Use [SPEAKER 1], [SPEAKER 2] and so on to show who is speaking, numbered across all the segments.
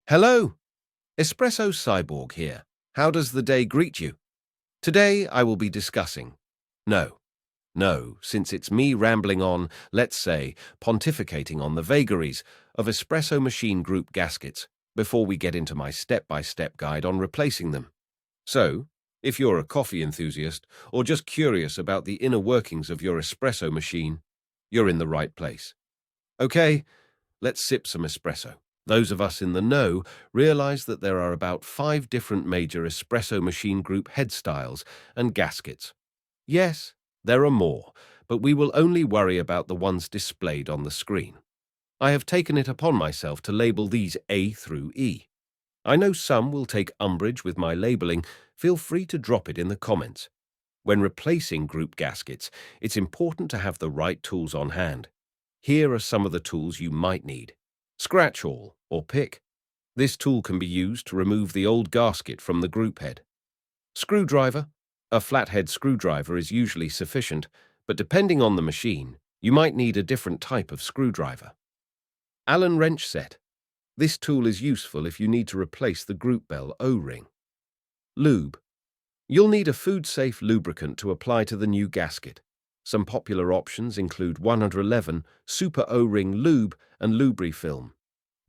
[SPEAKER 1] Hello, Espresso Cyborg here. How does the day greet you? Today I will be discussing. No, since it's me rambling on, let's say, pontificating on the vagaries of espresso machine group gaskets before we get into my step-by-step guide on replacing them. So, if you're a coffee enthusiast or just curious about the inner workings of your espresso machine, you're in the right place. Okay, let's sip some espresso. Those of us in the know realize that there are about 5 different major espresso machine group head styles and gaskets. Yes, there are more, but we will only worry about the ones displayed on the screen. I have taken it upon myself to label these A through E. I know some will take umbrage with my labeling. Feel free to drop it in the comments. When replacing group gaskets, it's important to have the right tools on hand. Here are some of the tools you might need. Scratch awl, or pick. This tool can be used to remove the old gasket from the group head. Screwdriver. A flathead screwdriver is usually sufficient, but depending on the machine, you might need a different type of screwdriver. Allen wrench set. This tool is useful if you need to replace the group bell O-ring. Lube. You'll need a food-safe lubricant to apply to the new gasket. Some popular options include 111, Super O-ring lube, and Lubrifilm.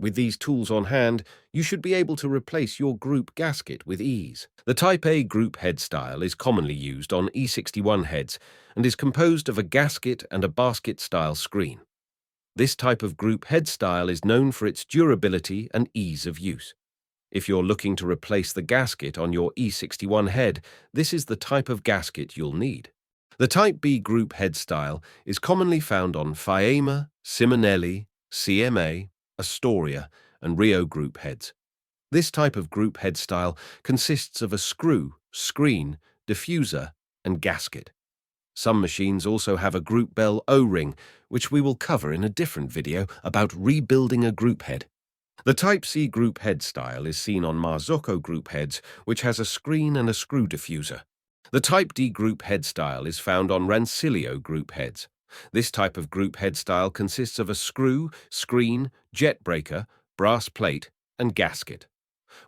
[SPEAKER 1] With these tools on hand, you should be able to replace your group gasket with ease. The Type A group head style is commonly used on E61 heads and is composed of a gasket and a basket-style screen. This type of group head style is known for its durability and ease of use. If you're looking to replace the gasket on your E61 head, this is the type of gasket you'll need. The Type B group head style is commonly found on Fiamma, Simonelli, CMA, Astoria, and Rio group heads. This type of group head style consists of a screw, screen, diffuser, and gasket. Some machines also have a group bell O-ring, which we will cover in a different video about rebuilding a group head. The Type C group head style is seen on Marzocco group heads, which has a screen and a screw diffuser. The Type D group head style is found on Rancilio group heads. This type of group head style consists of a screw, screen, jet breaker, brass plate, and gasket.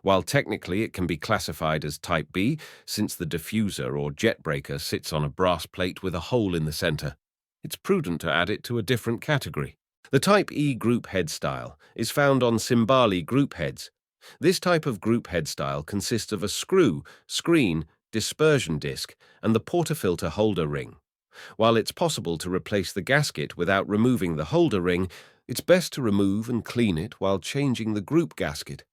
[SPEAKER 1] While technically it can be classified as Type B, since the diffuser or jet breaker sits on a brass plate with a hole in the center, it's prudent to add it to a different category. The Type E group head style is found on Cimbali group heads. This type of group head style consists of a screw, screen, dispersion disc, and the portafilter holder ring. While it's possible to replace the gasket without removing the holder ring, it's best to remove and clean it while changing the group gasket.